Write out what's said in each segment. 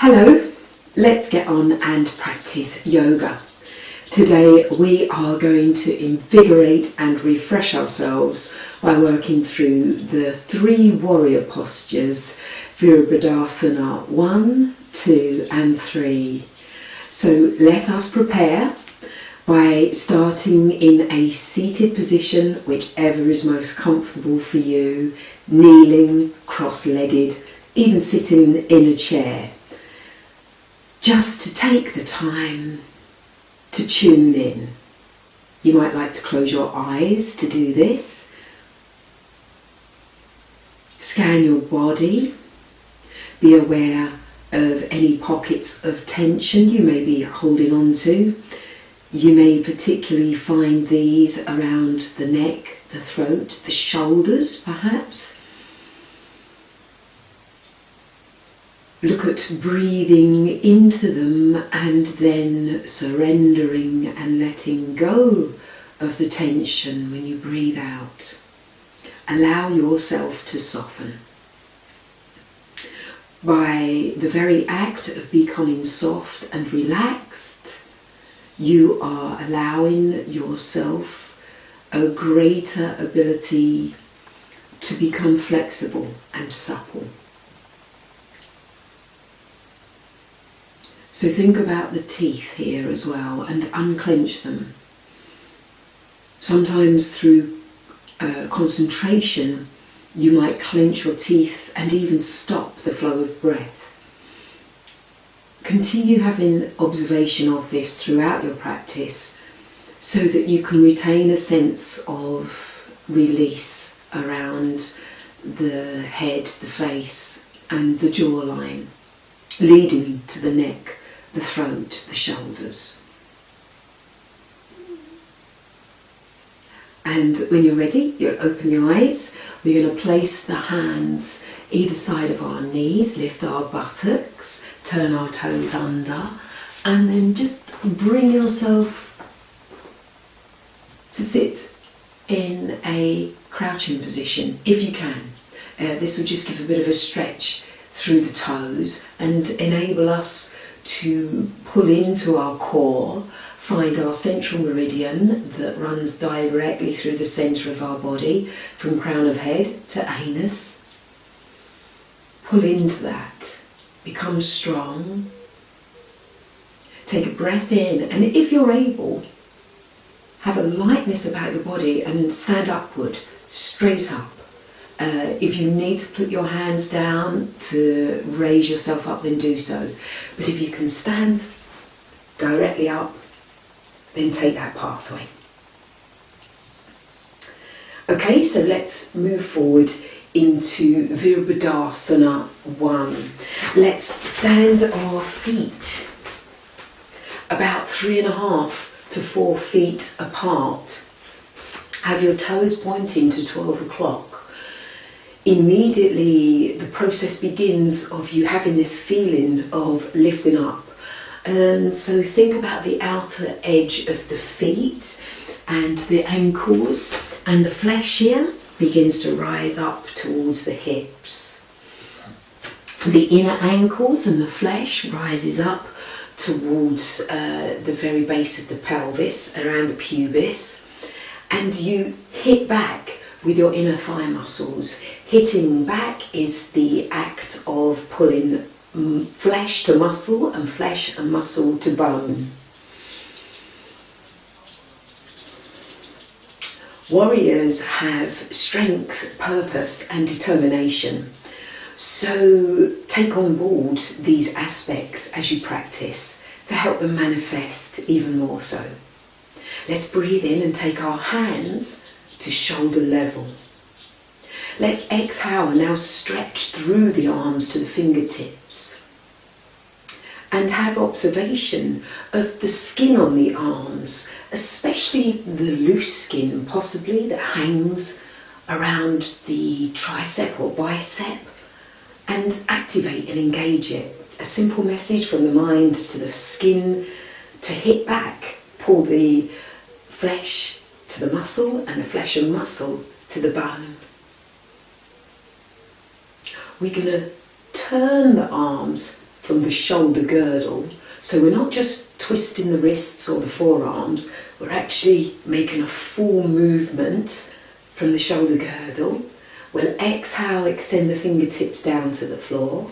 Hello, let's get on and practice yoga. Today we are going to invigorate and refresh ourselves by working through the 3 warrior postures, Virabhadrasana I, 2 and 3. So let us prepare by starting in a seated position, whichever is most comfortable for you, kneeling, cross-legged, even sitting in a chair. Just to take the time to tune in. You might like to close your eyes to do this. Scan your body. Be aware of any pockets of tension you may be holding on to. You may particularly find these around the neck, the throat, the shoulders perhaps. Look at breathing into them and then surrendering and letting go of the tension when you breathe out. Allow yourself to soften. By the very act of becoming soft and relaxed, you are allowing yourself a greater ability to become flexible and supple. So think about the teeth here as well and unclench them. Sometimes through concentration you might clench your teeth and even stop the flow of breath. Continue having observation of this throughout your practice so that you can retain a sense of release around the head, the face and the jawline, leading to the neck, the throat, the shoulders. And when you're ready, you'll open your eyes. We're going to place the hands either side of our knees, lift our buttocks, turn our toes under, and then just bring yourself to sit in a crouching position if you can. This will just give a bit of a stretch through the toes and enable us to pull into our core, find our central meridian that runs directly through the centre of our body from crown of head to anus. Pull into that, become strong, take a breath in, and if you're able, have a lightness about your body and stand upward, straight up. If you need to put your hands down to raise yourself up, then do so. But if you can stand directly up, then take that pathway. Okay, so let's move forward into Virabhadrasana I. Let's stand our feet about 3.5 to 4 feet apart. Have your toes pointing to 12 o'clock. Immediately the process begins of you having this feeling of lifting up. And so think about the outer edge of the feet and the ankles, and the flesh here begins to rise up towards the hips. The inner ankles and the flesh rises up towards the very base of the pelvis, around the pubis, and you hit back with your inner thigh muscles. Hitting back is the act of pulling flesh to muscle and flesh and muscle to bone. Warriors have strength, purpose and determination. So take on board these aspects as you practice to help them manifest even more so. Let's breathe in and take our hands to shoulder level. Let's exhale and now stretch through the arms to the fingertips. And have observation of the skin on the arms, especially the loose skin possibly that hangs around the tricep or bicep, and activate and engage it. A simple message from the mind to the skin to hit back, pull the flesh to the muscle and the flesh and muscle to the bone. We're going to turn the arms from the shoulder girdle. So we're not just twisting the wrists or the forearms, we're actually making a full movement from the shoulder girdle. We'll exhale, extend the fingertips down to the floor.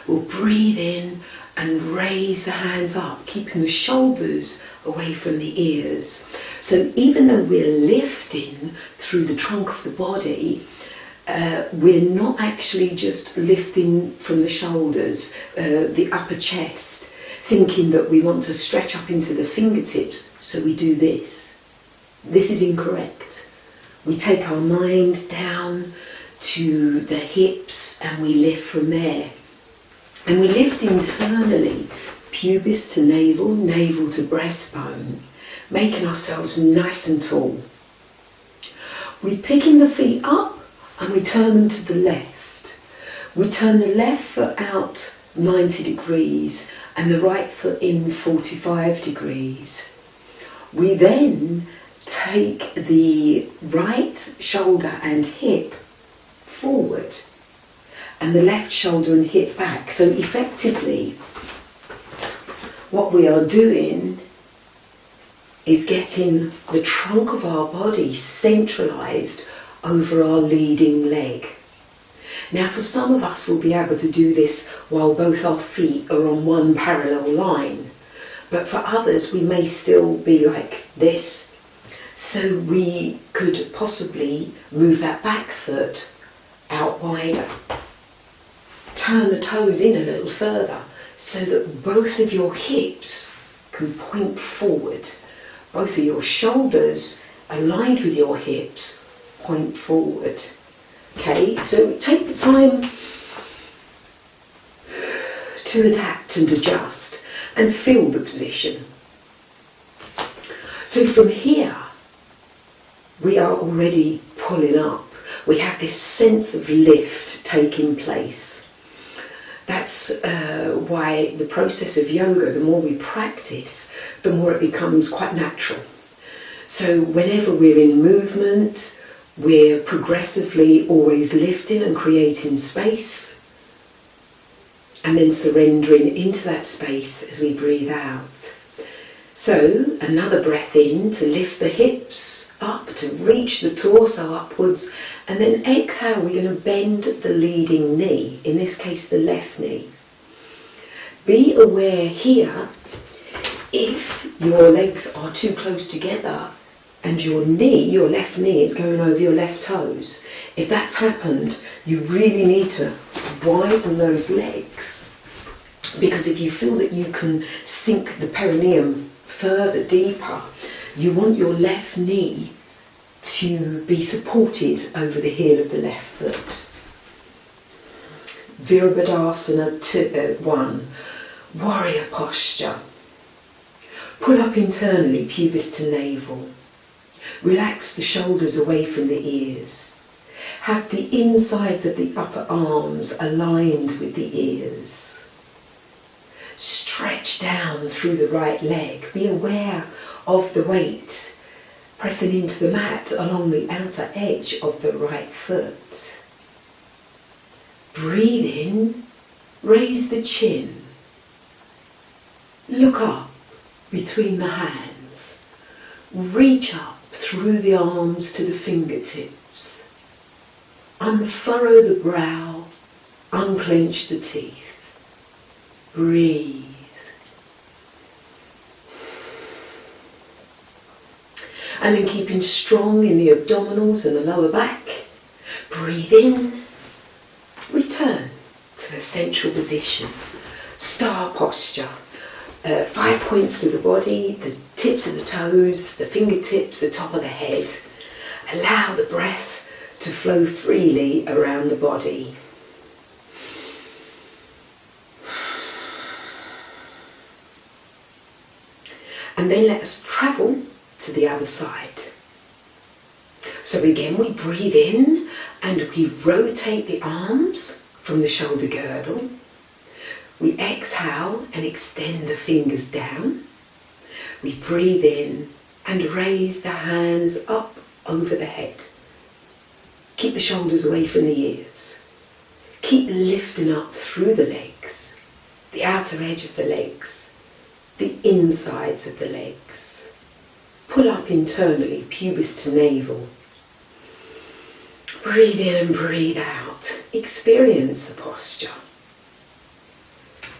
We'll breathe in and raise the hands up, keeping the shoulders away from the ears. So even though we're lifting through the trunk of the body, we're not actually just lifting from the shoulders, the upper chest, thinking that we want to stretch up into the fingertips, so we do this. This is incorrect. We take our mind down to the hips and we lift from there. And we lift internally, pubis to navel, navel to breastbone, making ourselves nice and tall. We're picking the feet up and we turn them to the left. We turn the left foot out 90 degrees and the right foot in 45 degrees. We then take the right shoulder and hip forward and the left shoulder and hip back. So effectively, what we are doing is getting the trunk of our body centralised over our leading leg. Now for some of us, we'll be able to do this while both our feet are on one parallel line. But for others, we may still be like this. So we could possibly move that back foot out wider. Turn the toes in a little further so that both of your hips can point forward. Both of your shoulders aligned with your hips point forward. Okay, so take the time to adapt and adjust and feel the position. So from here, we are already pulling up. We have this sense of lift taking place. That's why the process of yoga, the more we practice, the more it becomes quite natural. So whenever we're in movement, we're progressively always lifting and creating space, and then surrendering into that space as we breathe out. So another breath in to lift the hips up, to reach the torso upwards, and then exhale, we're going to bend the leading knee, in this case the left knee. Be aware here, if your legs are too close together and your knee, your left knee, is going over your left toes, if that's happened, you really need to widen those legs, because if you feel that you can sink the perineum further, deeper, you want your left knee to be supported over the heel of the left foot. Virabhadrasana I, warrior posture. Pull up internally, pubis to navel. Relax the shoulders away from the ears. Have the insides of the upper arms aligned with the ears. Stretch down through the right leg. Be aware of the weight pressing into the mat along the outer edge of the right foot. Breathe in, raise the chin. Look up between the hands. Reach up through the arms to the fingertips. Unfurrow the brow, unclench the teeth. Breathe. And then keeping strong in the abdominals and the lower back. Breathe in, return to the central position. Star posture. 5 points to the body, the tips of the toes, the fingertips, the top of the head. Allow the breath to flow freely around the body. And then let us travel to the other side. So again, we breathe in and we rotate the arms from the shoulder girdle. We exhale and extend the fingers down. We breathe in and raise the hands up over the head. Keep the shoulders away from the ears. Keep lifting up through the legs. The outer outer edge of the legs, the insides of the legs. Pull up internally, pubis to navel. Breathe in and breathe out. Experience the posture.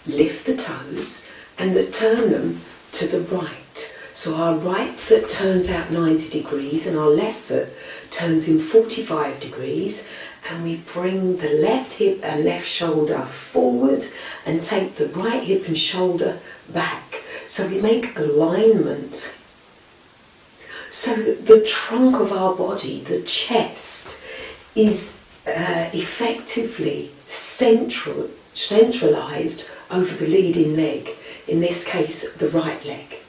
Lift the toes and turn them to the right. So our right foot turns out 90 degrees and our left foot turns in 45 degrees, and we bring the left hip and left shoulder forward and take the right hip and shoulder back. So we make alignment so that the trunk of our body, the chest, is effectively centralized over the leading leg, in this case the right leg.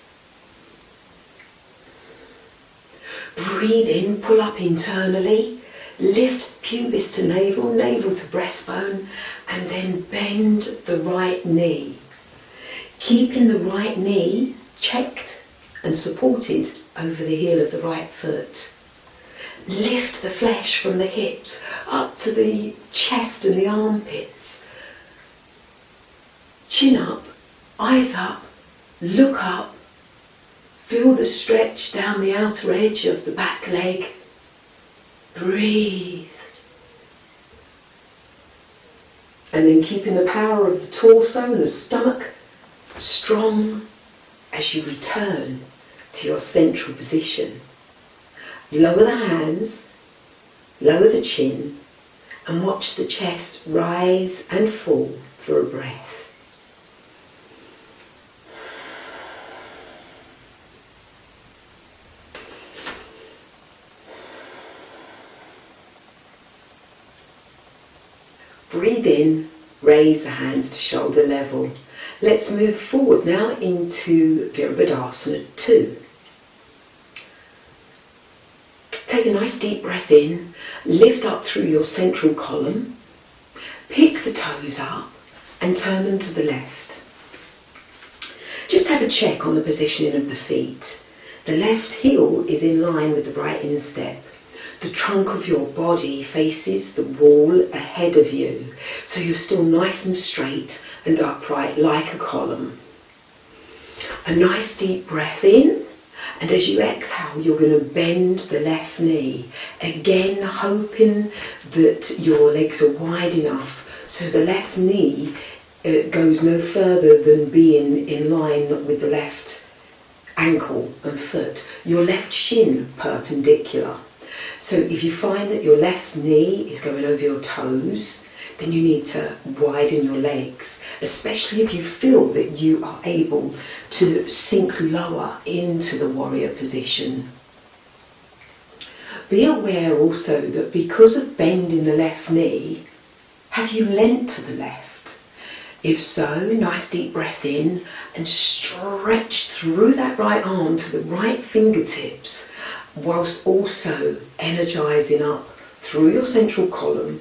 Breathe in, pull up internally, lift pubis to navel, navel to breastbone, and then bend the right knee. Keeping the right knee checked and supported over the heel of the right foot. Lift the flesh from the hips up to the chest and the armpits. Chin up, eyes up, look up. Feel the stretch down the outer edge of the back leg. Breathe. And then keeping the power of the torso and the stomach strong as you return to your central position. Lower the hands, lower the chin, and watch the chest rise and fall for a breath. Breathe in, raise the hands to shoulder level. Let's move forward now into Virabhadrasana II. Take a nice deep breath in, lift up through your central column, pick the toes up and turn them to the left. Just have a check on the positioning of the feet. The left heel is in line with the right instep. The trunk of your body faces the wall ahead of you, so you're still nice and straight and upright like a column. A nice deep breath in, and as you exhale you're going to bend the left knee, again hoping that your legs are wide enough so the left knee goes no further than being in line with the left ankle and foot. Your left shin perpendicular. So if you find that your left knee is going over your toes, then you need to widen your legs, especially if you feel that you are able to sink lower into the warrior position. Be aware also that because of bending the left knee, have you leant to the left? If so, nice deep breath in and stretch through that right arm to the right fingertips, whilst also energizing up through your central column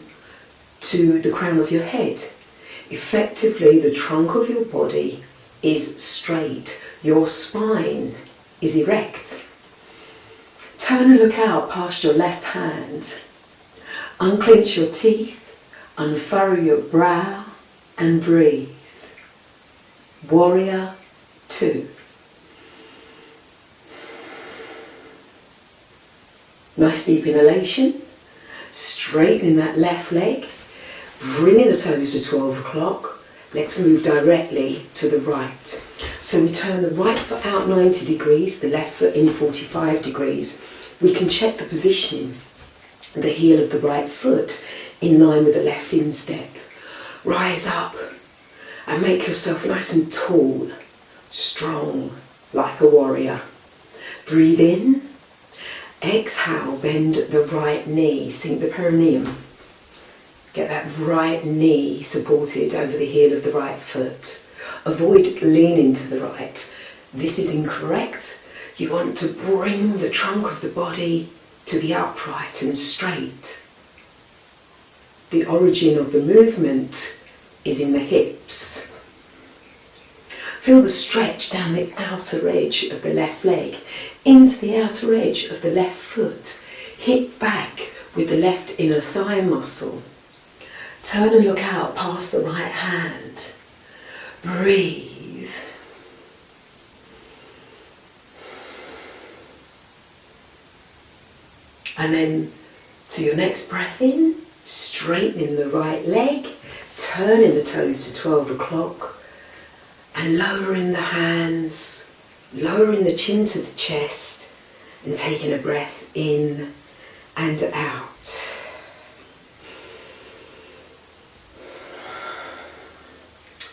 to the crown of your head. Effectively, the trunk of your body is straight, your spine is erect. Turn and look out past your left hand. Unclench your teeth, unfurrow your brow and breathe. Warrior II. Nice deep inhalation, straightening that left leg, bringing the toes to 12 o'clock. Let's move directly to the right. So we turn the right foot out 90 degrees, the left foot in 45 degrees. We can check the positioning, the heel of the right foot in line with the left instep. Rise up and make yourself nice and tall, strong, like a warrior. Breathe in. Exhale, bend the right knee, sink the perineum. Get that right knee supported over the heel of the right foot. Avoid leaning to the right. This is incorrect. You want to bring the trunk of the body to be upright and straight. The origin of the movement is in the hips. Feel the stretch down the outer edge of the left leg into the outer edge of the left foot. Hip back with the left inner thigh muscle. Turn and look out past the right hand. Breathe. And then to your next breath in, straightening the right leg, turning the toes to 12 o'clock and lowering the hands, lowering the chin to the chest and taking a breath in and out.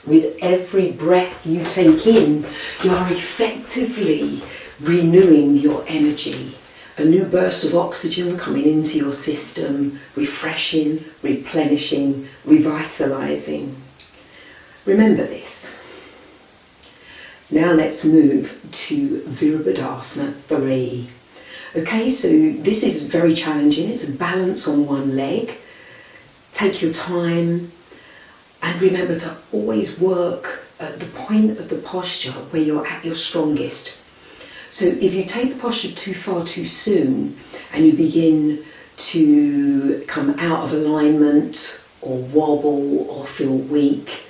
With every breath you take in, you are effectively renewing your energy. A new burst of oxygen coming into your system, refreshing, replenishing, revitalizing. Remember this. Now let's move to Virabhadrasana I. Okay, so this is very challenging. It's a balance on one leg. Take your time and remember to always work at the point of the posture where you're at your strongest. So if you take the posture too far too soon and you begin to come out of alignment or wobble or feel weak,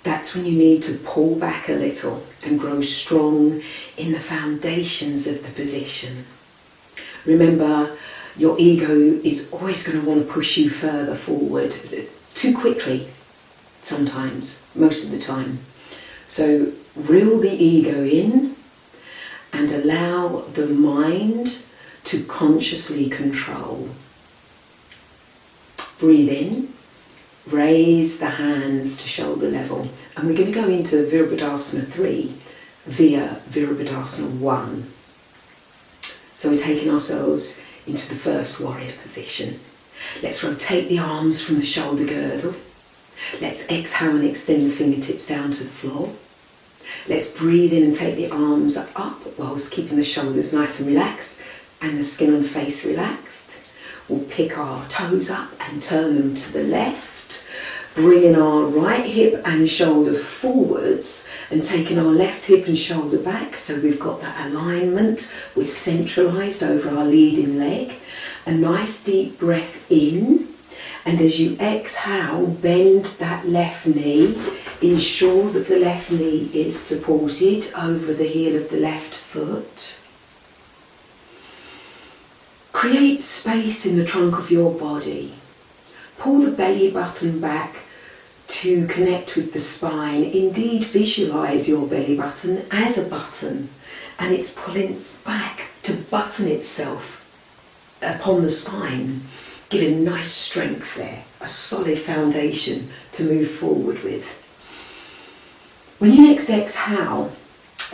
that's when you need to pull back a little and grow strong in the foundations of the position. Remember, your ego is always going to want to push you further forward, too quickly sometimes, most of the time. So reel the ego in and allow the mind to consciously control. Breathe in, raise the hands to shoulder level, and we're going to go into Virabhadrasana III via Virabhadrasana I. So we're taking ourselves into the first warrior position. Let's rotate the arms from the shoulder girdle. Let's exhale and extend the fingertips down to the floor. Let's breathe in and take the arms up whilst keeping the shoulders nice and relaxed and the skin on the face relaxed. We'll pick our toes up and turn them to the left, bringing our right hip and shoulder forwards and taking our left hip and shoulder back, so we've got that alignment. We're centralised over our leading leg. A nice deep breath in, and as you exhale, bend that left knee. Ensure that the left knee is supported over the heel of the left foot. Create space in the trunk of your body. Pull the belly button back to connect with the spine. Indeed, visualise your belly button as a button, and it's pulling back to button itself upon the spine, giving nice strength there, a solid foundation to move forward with. When you next exhale,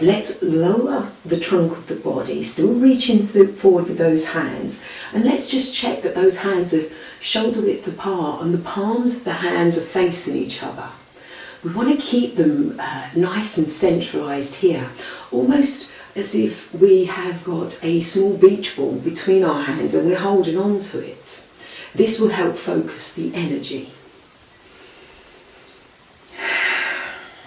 let's lower the trunk of the body, still reaching forward with those hands, and let's just check that those hands are shoulder width apart and the palms of the hands are facing each other. We want to keep them nice and centralised here, almost as if we have got a small beach ball between our hands and we're holding on to it. This will help focus the energy.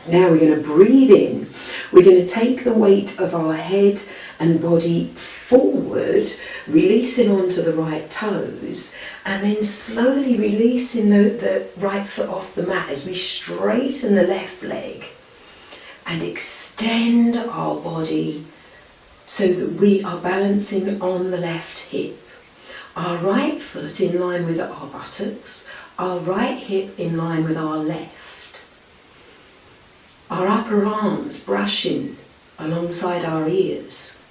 Now we're going to breathe in. We're going to take the weight of our head and body forward, releasing onto the right toes, and then slowly releasing the right foot off the mat as we straighten the left leg and extend our body so that we are balancing on the left hip. Our right foot in line with our buttocks, our right hip in line with our left. Our upper arms brushing alongside our ears.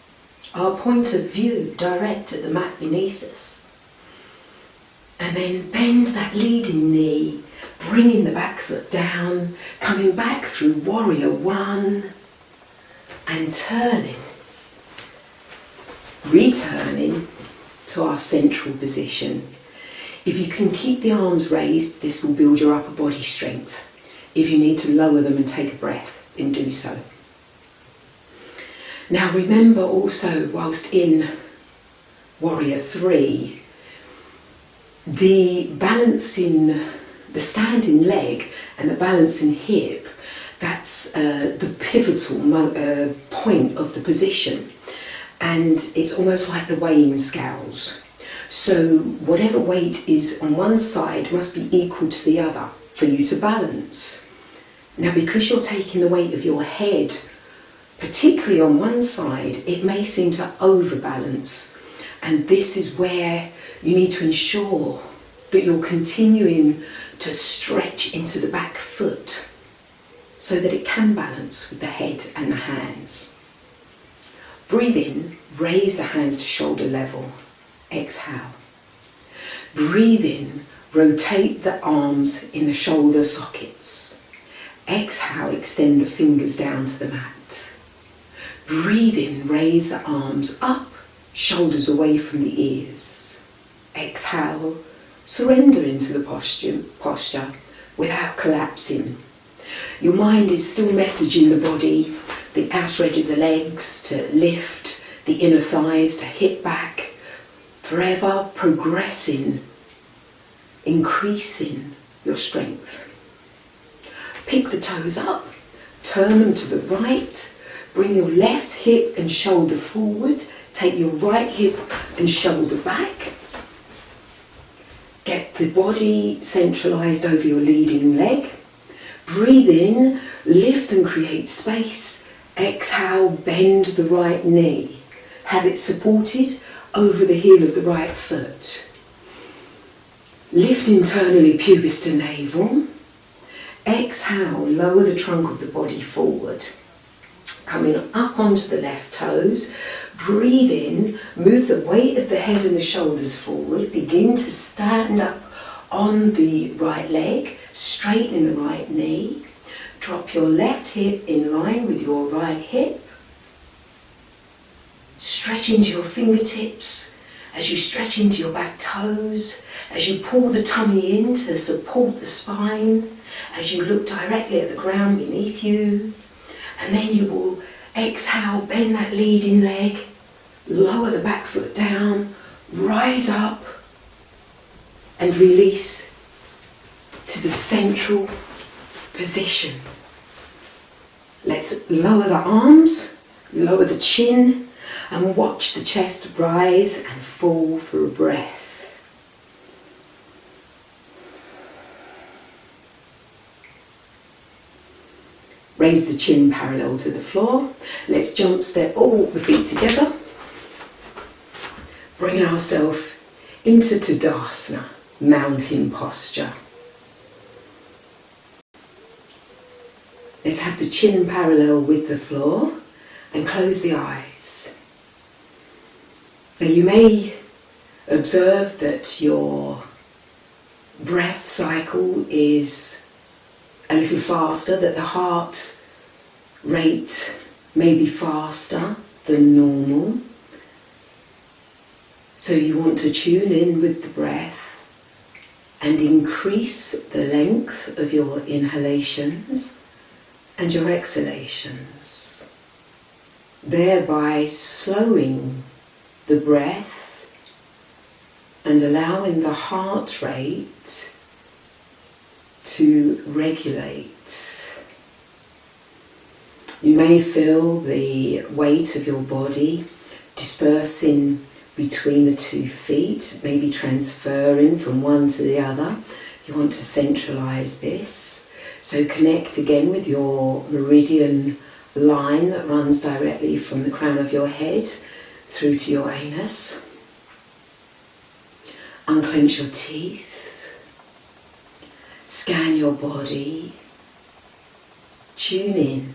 Our point of view direct at the mat beneath us. And then bend that leading knee, bringing the back foot down, coming back through warrior one, and turning, returning to our central position. If you can keep the arms raised, this will build your upper body strength. If you need to lower them and take a breath, then do so. Now remember also, whilst in Warrior 3, the standing leg and the balancing hip, that's the pivotal point of the position. And it's almost like the weighing scales. So whatever weight is on one side must be equal to the other for you to balance. Now, because you're taking the weight of your head, particularly on one side, it may seem to overbalance. And this is where you need to ensure that you're continuing to stretch into the back foot so that it can balance with the head and the hands. Breathe in, raise the hands to shoulder level. Exhale. Breathe in, rotate the arms in the shoulder sockets. Exhale, extend the fingers down to the mat. Breathe in, raise the arms up, shoulders away from the ears. Exhale, surrender into the posture without collapsing. Your mind is still messaging the body, the outer edge of the legs to lift, the inner thighs to hip back, forever progressing, increasing your strength. Pick the toes up, turn them to the right, bring your left hip and shoulder forward, take your right hip and shoulder back. Get the body centralised over your leading leg. Breathe in, lift and create space. Exhale, bend the right knee. Have it supported over the heel of the right foot. Lift internally, pubis to navel. Exhale, lower the trunk of the body forward. Coming up onto the left toes. Breathe in, move the weight of the head and the shoulders forward. Begin to stand up on the right leg, straighten the right knee. Drop your left hip in line with your right hip. Stretch into your fingertips as you stretch into your back toes, as you pull the tummy in to support the spine, as you look directly at the ground beneath you. And then you will exhale, bend that leading leg, lower the back foot down, rise up and release to the central position. Let's lower the arms, lower the chin and watch the chest rise and fall for a breath. Raise the chin parallel to the floor. Let's jump step or walk the feet together. Bring ourselves into Tadasana, mountain posture. Let's have the chin parallel with the floor and close the eyes. Now you may observe that your breath cycle is a little faster, that the heart rate may be faster than normal. So you want to tune in with the breath and increase the length of your inhalations and your exhalations, thereby slowing the breath and allowing the heart rate to regulate. You may feel the weight of your body dispersing between the 2 feet, maybe transferring from one to the other. You want to centralize this. So connect again with your meridian line that runs directly from the crown of your head through to your anus. Unclench your teeth. Scan your body. Tune in.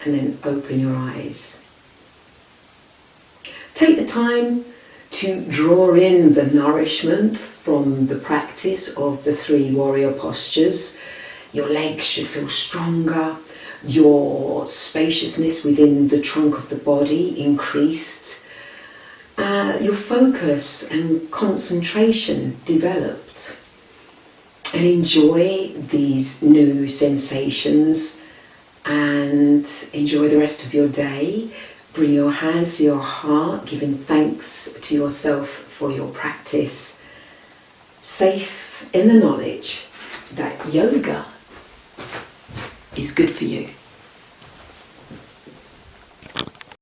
And then open your eyes. Take the time to draw in the nourishment from the practice of the 3 warrior postures. Your legs should feel stronger, your spaciousness within the trunk of the body increased, your focus and concentration developed. And enjoy these new sensations and enjoy the rest of your day. Bring your hands to your heart, giving thanks to yourself for your practice. Safe in the knowledge that yoga is good for you.